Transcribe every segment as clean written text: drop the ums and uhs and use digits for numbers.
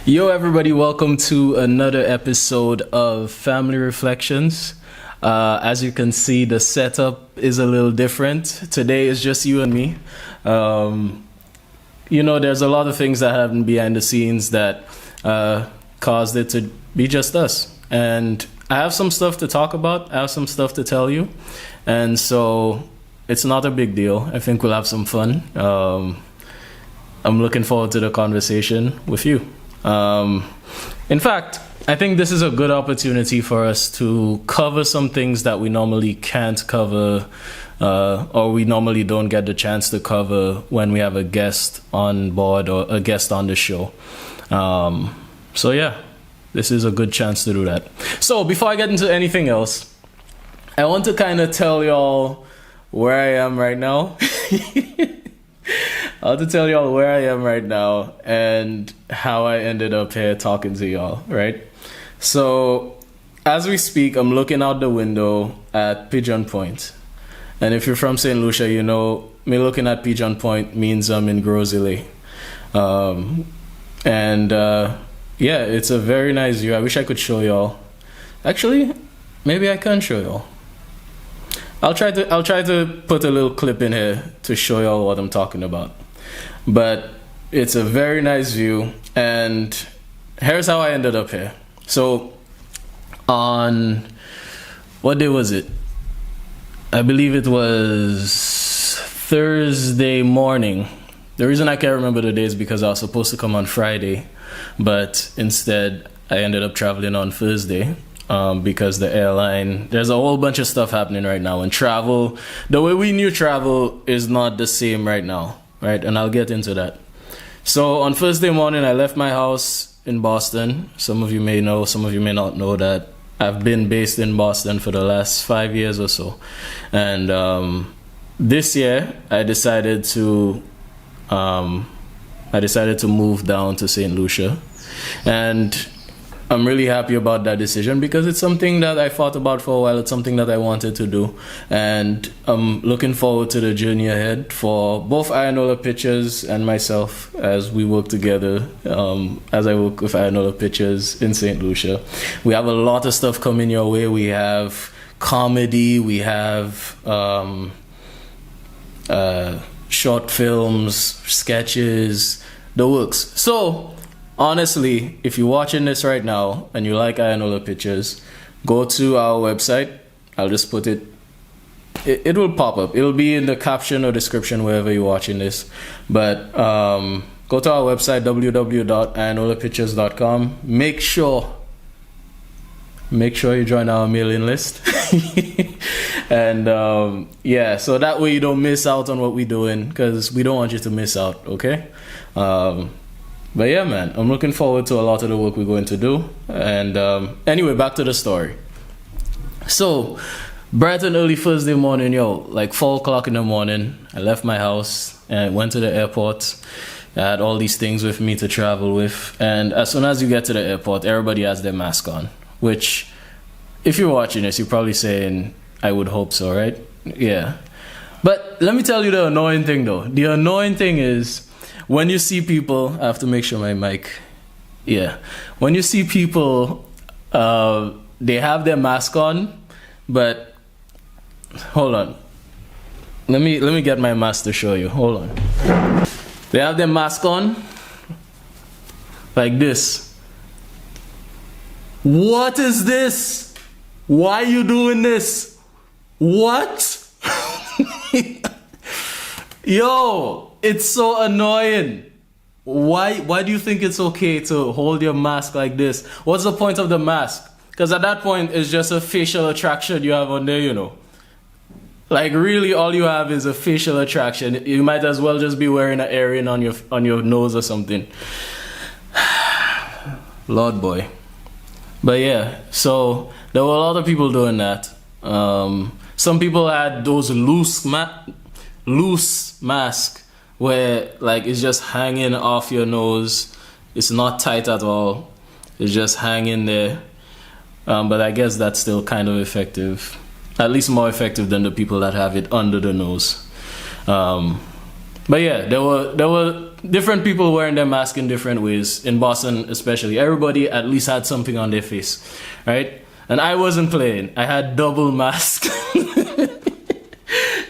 Yo, everybody, welcome to another episode of Family Reflections. As you can see, the setup is a little different. Today is just you and me. There's a lot of things that happen behind the scenes that caused it to be just us. And I have some stuff to talk about. I have some stuff to tell you. And so it's not a big deal. I think we'll have some fun. I'm looking forward to the conversation with you. In fact, I think this is a good opportunity for us to cover some things that we normally can't cover, or we normally don't get the chance to cover when we have a guest on board or a guest on the show. So yeah, this is a good chance to do that. So before I get into anything else, I want to kind of tell y'all where I am right now. I want to tell y'all where I am right now and how I ended up here talking to y'all, right? So, as we speak, I'm looking out the window at Pigeon Point. And if you're from St. Lucia, you know, me looking at Pigeon Point means I'm in Grosley. Yeah, it's a very nice view. I wish I could show y'all. Actually, maybe I can show y'all. I'll try to put a little clip in here to show y'all what I'm talking about. But it's a very nice view, and here's how I ended up here. So on what day was it? I believe it was Thursday morning. The reason I can't remember the day is because I was supposed to come on Friday, but instead I ended up traveling on Thursday. Because the airline, there's a whole bunch of stuff happening right now, and travel, the way we knew travel is not the same right now, right? And I'll get into that. So on Thursday morning, I left my house in Boston. Some of you may know, some of you may not know that I've been based in Boston for the last 5 years or so. And this year, I decided to move down to St. Lucia. And I'm really happy about that decision because it's something that I thought about for a while. It's something that I wanted to do. And I'm looking forward to the journey ahead for both Ayanola Pictures and myself as we work together, as I work with Ayanola Pictures in St. Lucia. We have a lot of stuff coming your way. We have comedy, we have short films, sketches, the works. So honestly, if you're watching this right now and you like Ayanola Pictures, go to our website. I'll just put it will pop up. It'll be in the caption or description wherever you're watching this. But go to our website, www.ayanolapictures.com. Make sure you join our mailing list. And so that way you don't miss out on what we're doing, because we don't want you to miss out, okay? But yeah, man, I'm looking forward to a lot of the work we're going to do. And anyway, back to the story. So, bright and early Thursday morning, like 4 o'clock in the morning, I left my house and went to the airport. I had all these things with me to travel with. And as soon as you get to the airport, everybody has their mask on. Which, if you're watching this, you're probably saying, I would hope so, right? Yeah. But let me tell you the annoying thing, though. The annoying thing is, when you see people, I have to make sure my mic, when you see people, they have their mask on, but, hold on. Let me get my mask to show you, hold on. They have their mask on, like this. What is this? Why are you doing this? What? Yo, it's so annoying. Why do you think it's okay to hold your mask like this? What's the point of the mask? Because at that point, it's just a facial attraction you have on there, you know. Like, really, all you have is a facial attraction. You might as well just be wearing an earring on your nose or something. Lord boy. But yeah, so there were a lot of people doing that. Some people had those loose mask where, like, it's just hanging off your nose. It's not tight at all. It's just hanging there. But I guess that's still kind of effective. At least more effective than the people that have it under the nose. But yeah, there were different people wearing their mask in different ways in Boston, especially. Everybody at least had something on their face, right? And I wasn't playing. I had double mask.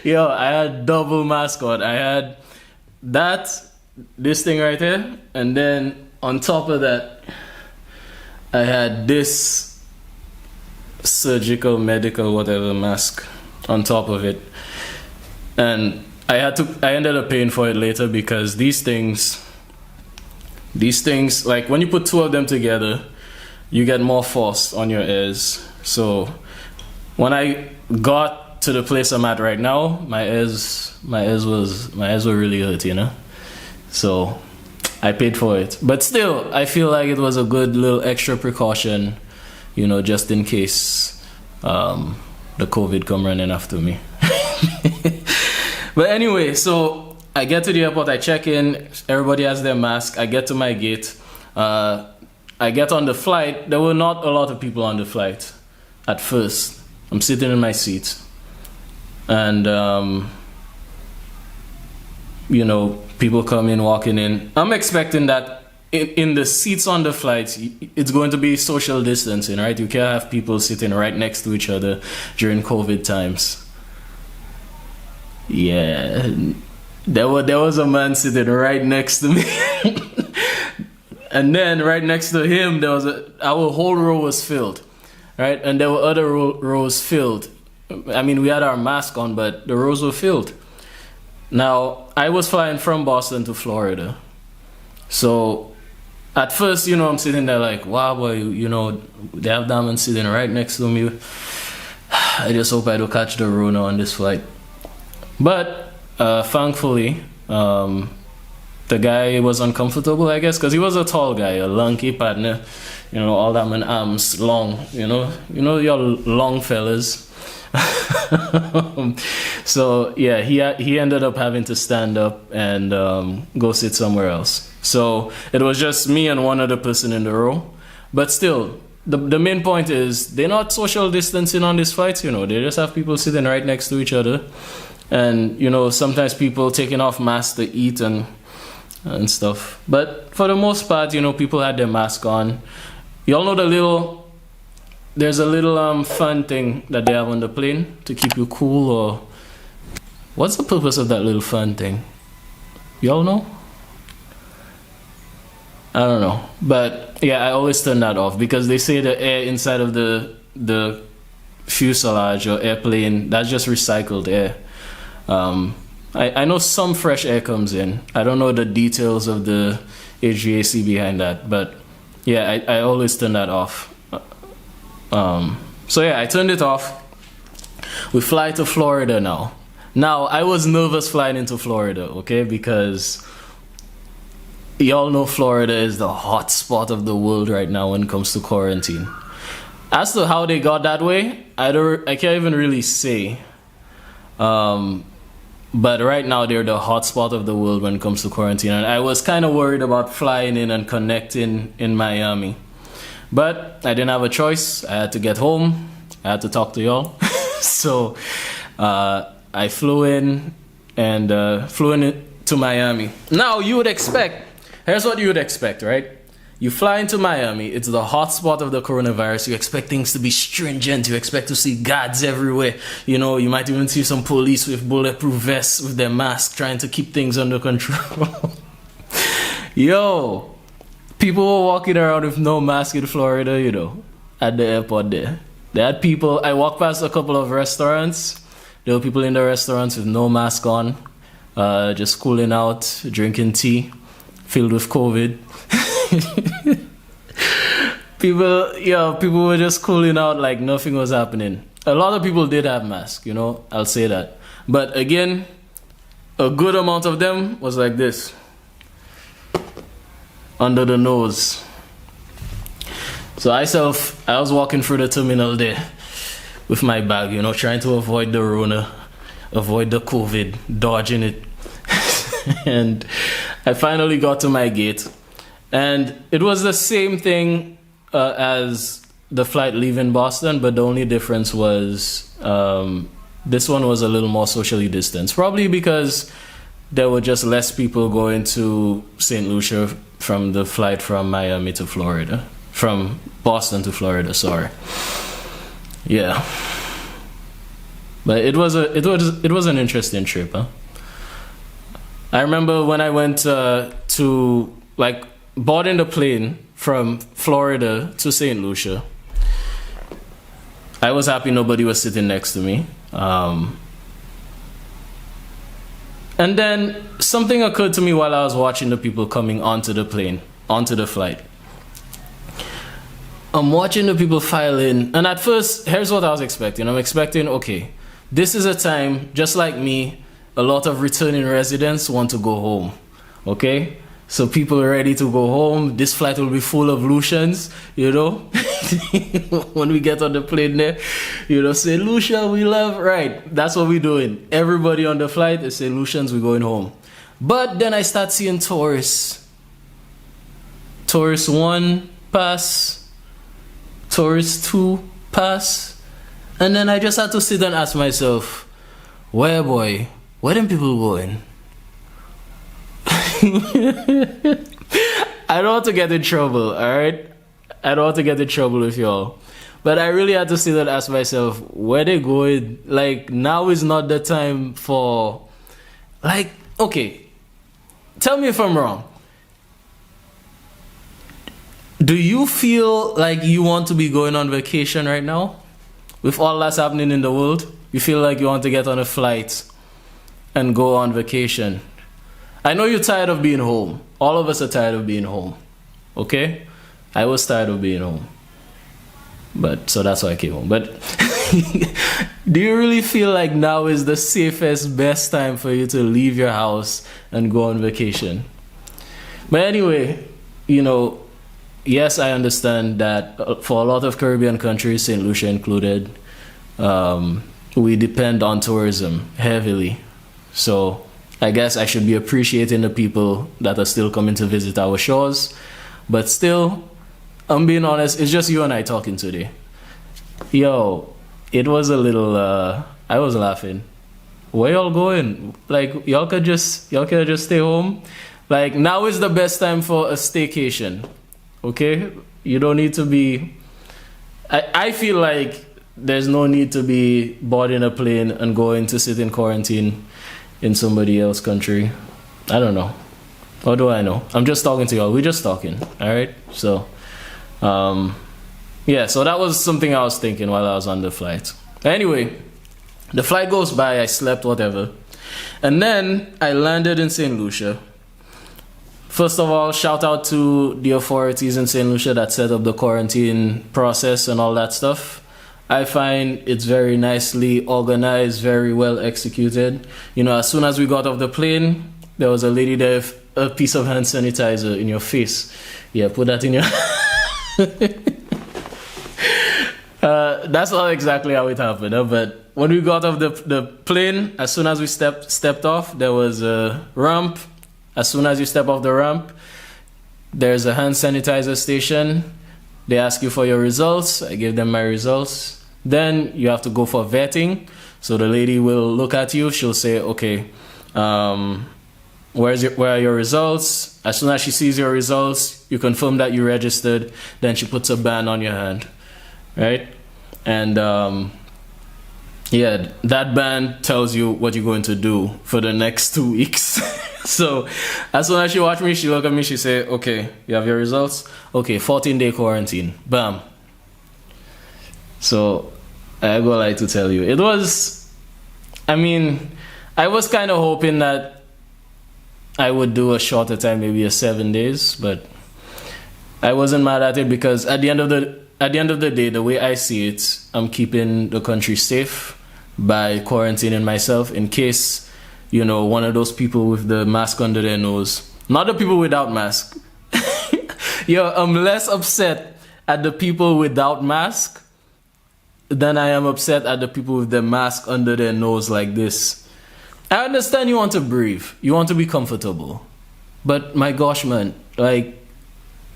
Yo, I had double mask on. I had this thing right here, and then on top of that, I had this surgical, medical, whatever mask on top of it, and I ended up paying for it later because these things, like when you put two of them together, you get more force on your ears. So when I got to the place I'm at right now, my ears were really hurt, you know. So I paid for it, but still, I feel like it was a good little extra precaution, you know, just in case the COVID come running after me. But anyway, so I get to the airport, I check in, everybody has their mask, I get to my gate, I get on the flight. There were not a lot of people on the flight at first. I'm sitting in my seat, and you know, people come in, walking in. I'm expecting that in the seats on the flights, it's going to be social distancing, right? You can't have people sitting right next to each other during COVID times. Yeah, there was a man sitting right next to me. And then right next to him, our whole row was filled, right? And there were other rows filled. I mean, we had our mask on, but the rows were filled. Now, I was flying from Boston to Florida. So at first, you know, I'm sitting there like, wow, boy, you know, they have Diamond sitting right next to me. I just hope I don't catch the Rona on this flight. But thankfully, the guy was uncomfortable, I guess, because he was a tall guy, a lanky partner, you know, all that man arms long, you know your long fellas. So yeah, he ended up having to stand up and go sit somewhere else. So it was just me and one other person in the row. But still, the main point is they're not social distancing on these flights, you know. They just have people sitting right next to each other. And, you know, sometimes people taking off masks to eat and stuff. But for the most part, you know, people had their mask on. You all know there's a little fun thing that they have on the plane to keep you cool, or what's the purpose of that little fun thing? You all know? I don't know. But yeah, I always turn that off because they say the air inside of the fuselage or airplane, that's just recycled air. I know some fresh air comes in. I don't know the details of the HVAC behind that, but yeah, I always turn that off. So yeah, I turned it off. We fly to Florida now. Now, I was nervous flying into Florida, okay, because y'all know Florida is the hot spot of the world right now when it comes to quarantine. As to how they got that way, I can't even really say. But right now they're the hot spot of the world when it comes to quarantine, and I was kind of worried about flying in and connecting in Miami, but I didn't have a choice. I had to get home. I had to talk to y'all. So I flew in to Miami. Now here's what you would expect, right? You fly into Miami, it's the hot spot of the coronavirus. You expect things to be stringent. You expect to see guards everywhere. You know, you might even see some police with bulletproof vests with their masks trying to keep things under control. Yo, people were walking around with no mask in Florida, you know, at the airport there. They had people, I walked past a couple of restaurants. There were people in the restaurants with no mask on, just cooling out, drinking tea, filled with COVID. People were just cooling out like nothing was happening. A lot of people did have masks, you know, I'll say that. But again, a good amount of them was like this, under the nose. So I was walking through the terminal there with my bag, you know, trying to avoid the Rona, avoid the COVID, dodging it. And I finally got to my gate. And it was the same thing as the flight leaving Boston, but the only difference was this one was a little more socially distanced. Probably because there were just less people going to St. Lucia from the flight from Miami to Florida, from Boston to Florida. Sorry. Yeah. But it was an interesting trip, huh? I remember when I went to boarding the plane from Florida to St. Lucia. I was happy nobody was sitting next to me. And then something occurred to me while I was watching the people coming onto the plane, onto the flight. I'm watching the people file in, and at first, here's what I was expecting. I'm expecting, okay, this is a time, just like me, a lot of returning residents want to go home, okay? So people are ready to go home. This flight will be full of Lucians, you know? When we get on the plane there, you know, say, Lucia, we love, right? That's what we're doing. Everybody on the flight is saying, Lucians, we're going home. But then I start seeing tourists. Tourist 1 pass, tourist 2 pass. And then I just had to sit and ask myself, where them people going? I don't want to get in trouble, alright? I don't want to get in trouble with y'all. But I really had to sit and ask myself, where they going? Like, now is not the time for... Like, okay, tell me if I'm wrong. Do you feel like you want to be going on vacation right now? With all that's happening in the world? You feel like you want to get on a flight and go on vacation? I know you're tired of being home. All of us are tired of being home. Okay? I was tired of being home. But so that's why I came home. But do you really feel like now is the safest, best time for you to leave your house and go on vacation? But anyway, you know, yes, I understand that for a lot of Caribbean countries, St. Lucia included, we depend on tourism heavily. So I guess I should be appreciating the people that are still coming to visit our shores. But still, I'm being honest, it's just you and I talking today. Yo, it was a little, I was laughing. Where y'all going? Like, y'all could just stay home. Like, now is the best time for a staycation. Okay? You don't need to be... I feel like there's no need to be boarding a plane and going to sit in quarantine in somebody else's country. I don't know. Or do I know? I'm just talking to y'all. We're just talking. Alright? So, yeah, so that was something I was thinking while I was on the flight. Anyway, the flight goes by, I slept, whatever. And then I landed in St. Lucia. First of all, shout out to the authorities in St. Lucia that set up the quarantine process and all that stuff. I find it's very nicely organized, very well executed. You know, as soon as we got off the plane, there was a lady there with a piece of hand sanitizer in your face. Yeah, put that in your... That's not exactly how it happened, huh? But when we got off the plane, as soon as we stepped off, there was a ramp. As soon as you step off the ramp, there's a hand sanitizer station. They ask you for your results. I gave them my results. Then you have to go for vetting. So the lady will look at you. She'll say, okay, where are your results? As soon as she sees your results, you confirm that you registered. Then she puts a band on your hand, right? And yeah, that band tells you what you're going to do for the next 2 weeks. So as soon as she watched me, she looked at me, she said, okay, you have your results? Okay, 14-day quarantine. Bam. So I go like to tell you, it was, I mean, I was kind of hoping that I would do a shorter time, maybe a 7 days, but I wasn't mad at it because at the end of the day, the way I see it, I'm keeping the country safe by quarantining myself in case, you know, one of those people with the mask under their nose, not the people without mask. Yo, I'm less upset at the people without mask than I am upset at the people with the mask under their nose like this. I understand you want to breathe, you want to be comfortable, but my gosh, man, like,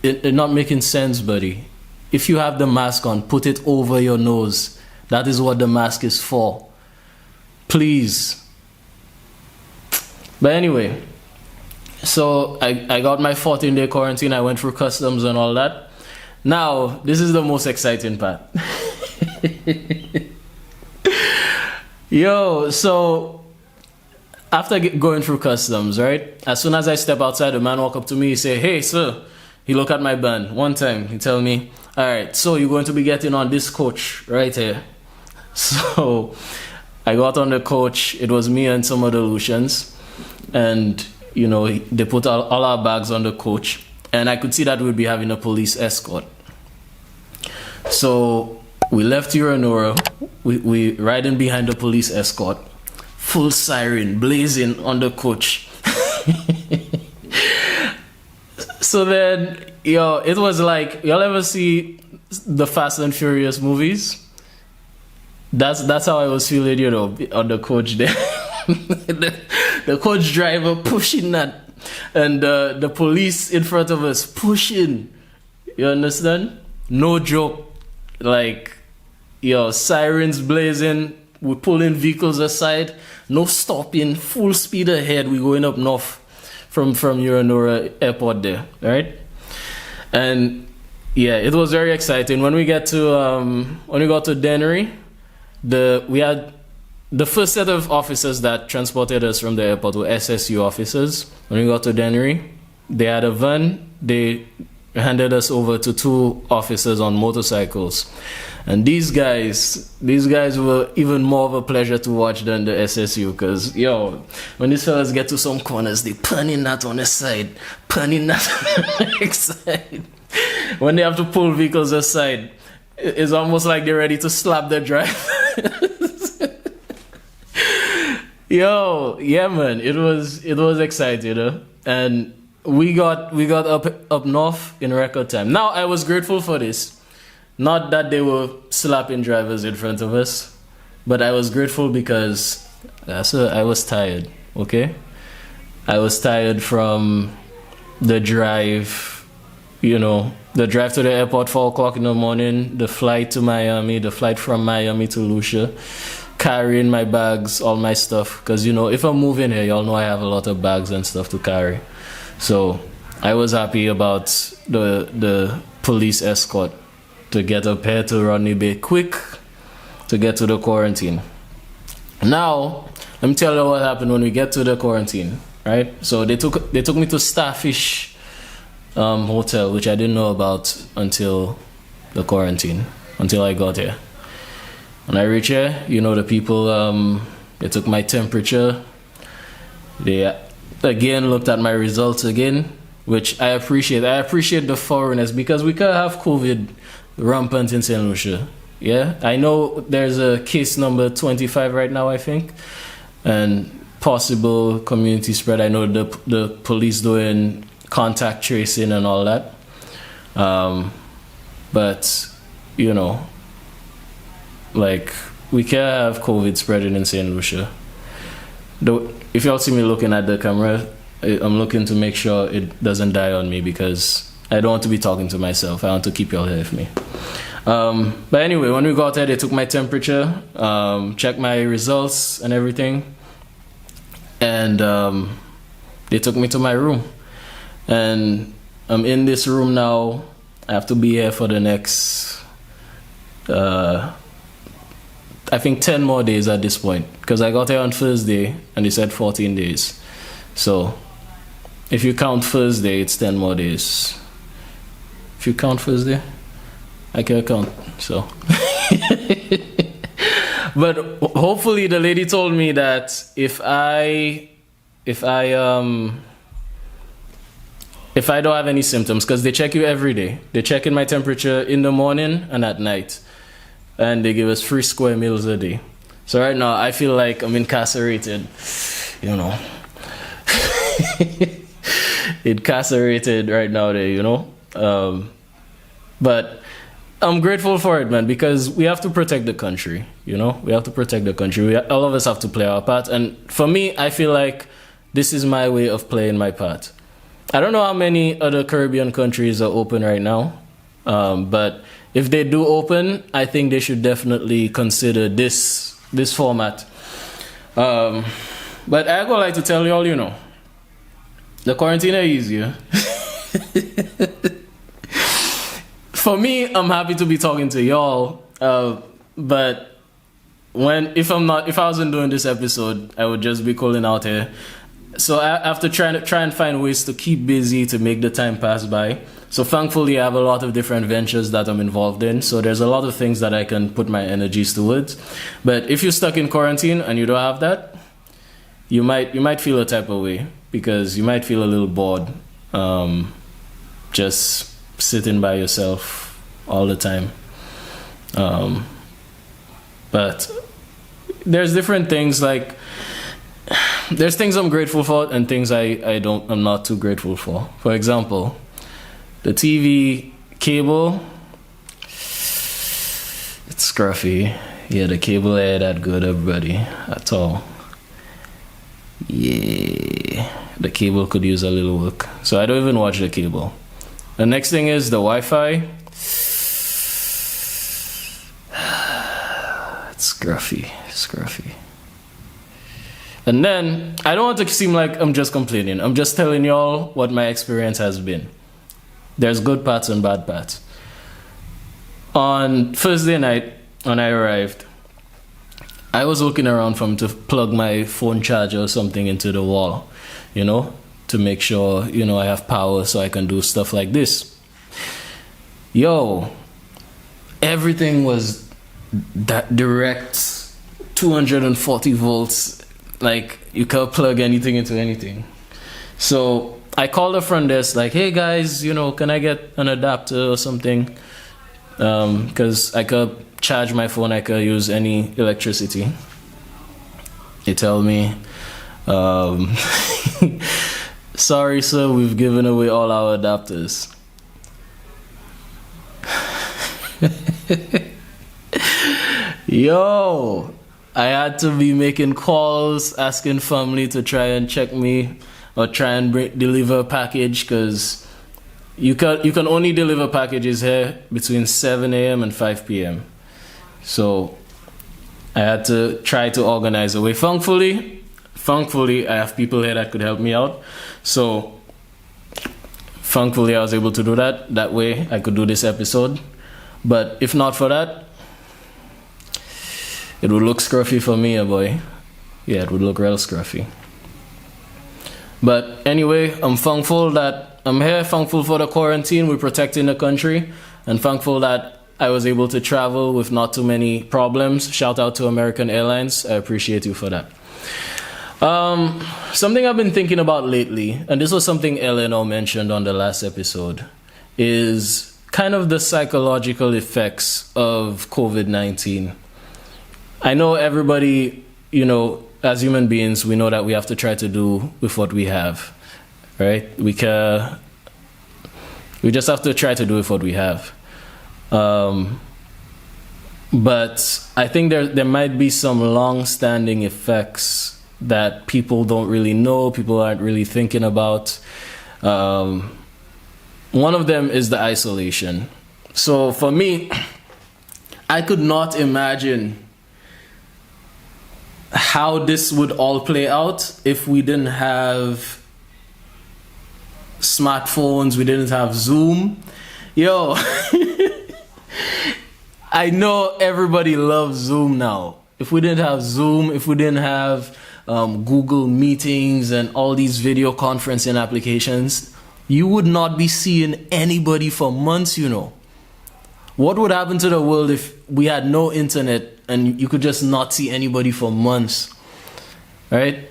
it's not making sense, buddy. If you have the mask on, put it over your nose. That is what the mask is for. Please. But anyway, so I got my 14-day quarantine. I went through customs and all that. Now, this is the most exciting part. Yo, so after going through customs, right? As soon as I step outside, the man walk up to me, he say, "Hey, sir." He look at my band. One time, he tell me, "All right, so you're going to be getting on this coach right here." So I got on the coach. It was me and some other Lucians. And, you know, they put all our bags on the coach. And I could see that we'd be having a police escort. So we left Uranora. We riding behind the police escort. Full siren blazing on the coach. So then, yo, it was like, y'all ever see the Fast and Furious movies? That's how I was feeling, you know, on the coach there. the coach driver pushing that, and the police in front of us pushing. You understand? No joke. Like, yo, sirens blazing. We're pulling vehicles aside. No stopping. Full speed ahead. We're going up north from Uranora Airport there, right? And yeah, it was very exciting. When we got to Dennery, we had the first set of officers that transported us from the airport were SSU officers. When we got to Dennery, they had a van. They handed us over to 2 officers on motorcycles. And these guys were even more of a pleasure to watch than the SSU, because, yo, when these fellas get to some corners, they punning that on the side, punning that on the next side. When they have to pull vehicles aside, it's almost like they're ready to slap the driver. Yo, yeah, man, it was exciting, and we got up north in record time. Now, I was grateful for this. Not that they were slapping drivers in front of us, but I was grateful because I was tired, okay? I was tired from the drive, you know, the drive to the airport 4 o'clock in the morning, the flight to Miami, the flight from Miami to Lucia, carrying my bags, all my stuff. Because, you know, if I'm moving here, y'all know I have a lot of bags and stuff to carry. So I was happy about the police escort to get up here to Rodney Bay quick to get to the quarantine. Now, let me tell you what happened when we get to the quarantine, right? So they took me to Starfish Hotel, which I didn't know about until the quarantine, until I got here. When I reached here, you know, the people, they took my temperature. They again looked at my results again, which I appreciate. I appreciate the thoroughness, because we could have COVID rampant in St. Lucia. Yeah, I know there's a case number 25 right now, I think, and possible community spread. I know the police doing contact tracing and all that. But, you know, like, we can't have COVID spreading in St. Lucia. If y'all see me looking at the camera, I'm looking to make sure it doesn't die on me, because I don't want to be talking to myself. I want to keep y'all here with me. But anyway, when we got there, they took my temperature, checked my results and everything. And they took me to my room. And I'm in this room now. I have to be here for the next, I think 10 more days at this point. Because I got here on Thursday and they said 14 days. So if you count Thursday, it's 10 more days. If you count Thursday, I can't count, so. But hopefully the lady told me that if I don't have any symptoms, because they check you every day. They check in my temperature in the morning and at night. And they give us 3 square meals a day. So right now I feel like I'm incarcerated, you know. Incarcerated right now there, you know. But I'm grateful for it, man, because we have to protect the country, you know? We have to protect the country. All of us have to play our part. And for me, I feel like this is my way of playing my part. I don't know how many other Caribbean countries are open right now, but if they do open, I think they should definitely consider this format. But I go like to tell y'all, you know, the quarantine is easier. For me, I'm happy to be talking to y'all. But if I wasn't doing this episode, I would just be calling out here. So I have to try and find ways to keep busy to make the time pass by. So thankfully, I have a lot of different ventures that I'm involved in. So there's a lot of things that I can put my energies towards. But if you're stuck in quarantine and you don't have that, you might feel a type of way, because you might feel a little bored, just sitting by yourself all the time. But there's different things, like there's things I'm grateful for and things I'm not too grateful for. For example, the TV cable, it's scruffy. Yeah, the cable ain't that good, everybody, at all. Yeah, the cable could use a little work. So I don't even watch the cable. The next thing is the Wi-Fi. It's scruffy. And then, I don't want to seem like I'm just complaining. I'm just telling y'all what my experience has been. There's good parts and bad parts. On Thursday night, when I arrived, I was looking around for him to plug my phone charger or something into the wall, you know, to make sure, you know, I have power so I can do stuff like this. Yo, everything was that direct 240 volts, like you can't plug anything into anything. So I called a front desk like, hey guys, you know, can I get an adapter or something? Because I could charge my phone, I could use any electricity. They tell me, sorry sir, we've given away all our adapters. Yo, I had to be making calls, asking family to try and check me or try and deliver a package, because you can only deliver packages here between 7 a.m. and 5 p.m. So I had to try to organize a way. Thankfully, I have people here that could help me out. So thankfully, I was able to do that. That way, I could do this episode. But if not for that, it would look scruffy for me, boy. Yeah, it would look real scruffy. But anyway, I'm thankful that I'm here, thankful for the quarantine, we're protecting the country, and thankful that I was able to travel with not too many problems. Shout out to American Airlines. I appreciate you for that. Something I've been thinking about lately, and this was something Eleanor mentioned on the last episode, is kind of the psychological effects of COVID-19. I know everybody, you know, as human beings, we know that we have to try to do with what we have, right? We just have to try to do with what we have. But I think there might be some long-standing effects that people don't really know, people aren't really thinking about. One of them is the isolation. So for me, I could not imagine how this would all play out if we didn't have smartphones, we didn't have Zoom. Yo, I know everybody loves Zoom now. If we didn't have Zoom, if we didn't have Google Meetings and all these video conferencing applications, you would not be seeing anybody for months, you know. What would happen to the world if we had no internet and you could just not see anybody for months, right?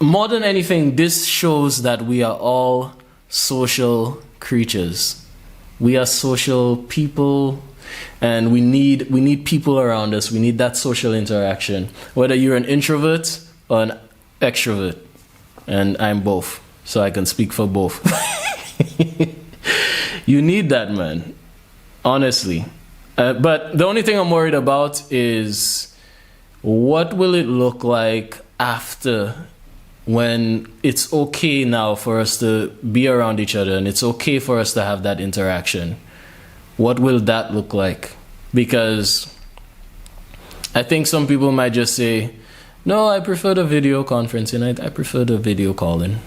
More than anything, this shows that we are all social creatures. We are social people, and we need people around us. We need that social interaction, whether you're an introvert or an extrovert, and I'm both, so I can speak for both. You need that, man. Honestly. But the only thing I'm worried about is what will it look like after, when it's okay now for us to be around each other and it's okay for us to have that interaction. What will that look like? Because I think some people might just say, No, I prefer the video conferencing. I prefer the video calling.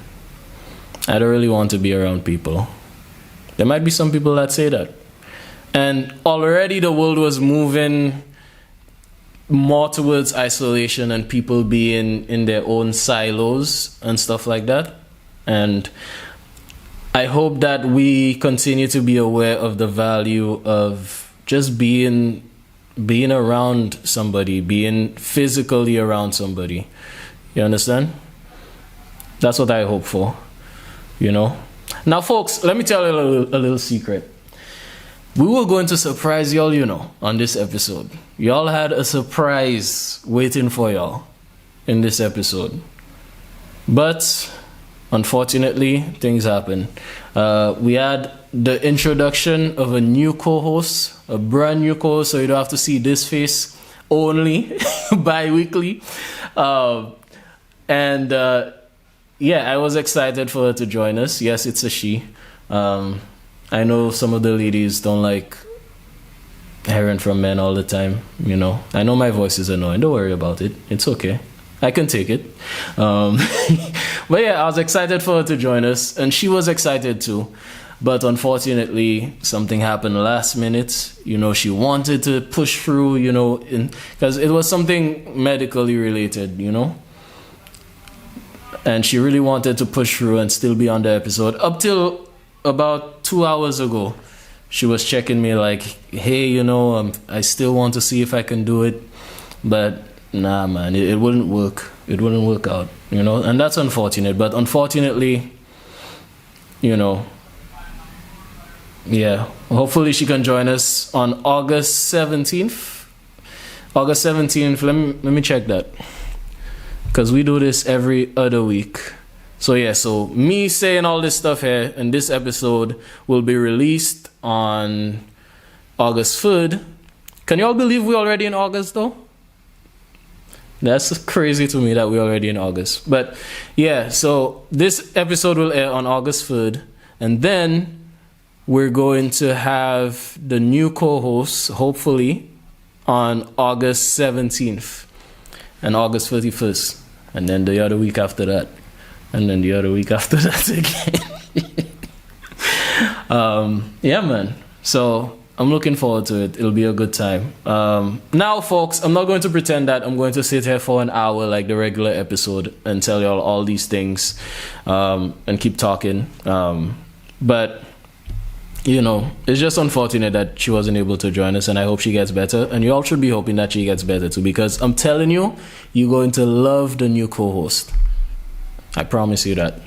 I don't really want to be around people. There might be some people that say that. And already the world was moving more towards isolation and people being in their own silos and stuff like that. And I hope that we continue to be aware of the value of just being around somebody, being physically around somebody. You understand? That's what I hope for, you know? Now, folks, let me tell you a little secret. We were going to surprise y'all, you know, on this episode. Y'all had a surprise waiting for y'all in this episode. But unfortunately, things happened. We had the introduction of a new co-host, a brand new co-host, so you don't have to see this face only bi-weekly. Yeah, I was excited for her to join us. Yes, it's a she. I know some of the ladies don't like hearing from men all the time, you know. I know my voice is annoying. Don't worry about it. It's okay. I can take it. But yeah, I was excited for her to join us, and she was excited too. But unfortunately, something happened last minute. You know, she wanted to push through, you know, because it was something medically related, you know. And she really wanted to push through and still be on the episode. Up till about 2 hours ago, she was checking me like, hey, you know, I still want to see if I can do it. But nah, man, it wouldn't work. It wouldn't work out, you know. And that's unfortunate. But unfortunately, you know, yeah, hopefully she can join us on August 17th. August 17th, let me check that. Because we do this every other week. So yeah, so me saying all this stuff here in this episode will be released on August 3rd. Can y'all believe we're already in August though? That's crazy to me that we're already in August. But yeah, so this episode will air on August 3rd. And then we're going to have the new co-host, hopefully, on August 17th and August 31st. And then the other week after that. And then the other week after that again. Yeah, man. So I'm looking forward to it. It'll be a good time. Now, folks, I'm not going to pretend that I'm going to sit here for an hour like the regular episode and tell y'all all these things and keep talking. But, you know, it's just unfortunate that she wasn't able to join us, and I hope she gets better. And you all should be hoping that she gets better too, because I'm telling you, you're going to love the new co-host. I promise you that.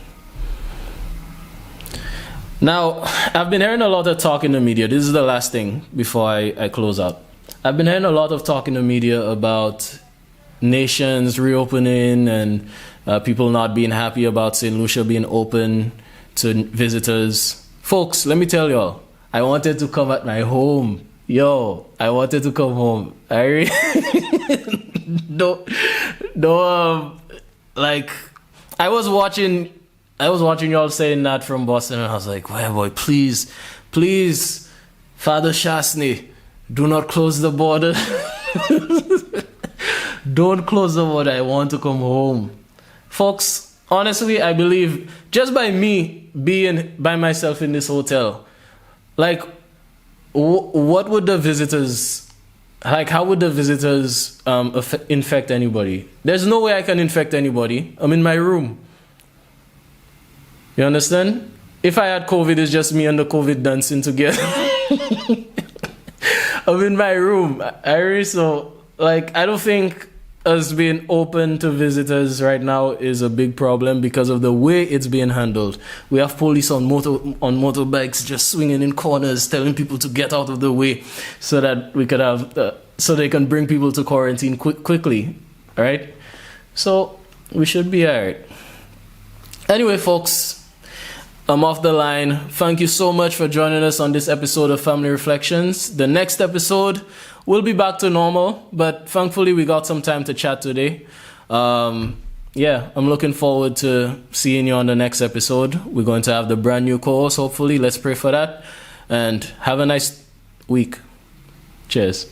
Now, I've been hearing a lot of talk in the media. This is the last thing before I close out. I've been hearing a lot of talk in the media about nations reopening and people not being happy about St. Lucia being open to visitors. Folks, let me tell y'all, I wanted to come at my home. Yo, I wanted to come home. I was watching y'all saying that from Boston, and I was like, well, boy, please, Father Shasny, do not close the border. Don't close the border. I want to come home. Folks, honestly, I believe just by me being by myself in this hotel, like, what would the visitors, like, how would the visitors infect anybody? There's no way I can infect anybody. I'm in my room. You understand? If I had COVID, it's just me and the COVID dancing together. I'm in my room. I don't think us being open to visitors right now is a big problem because of the way it's being handled. We have police on motorbikes just swinging in corners, telling people to get out of the way so that we could have, so they can bring people to quarantine quickly. All right? So we should be all right. Anyway, folks, I'm off the line. Thank you so much for joining us on this episode of Family Reflections. The next episode will be back to normal, but thankfully we got some time to chat today. I'm looking forward to seeing you on the next episode. We're going to have the brand new co-host, hopefully. Let's pray for that. And have a nice week. Cheers.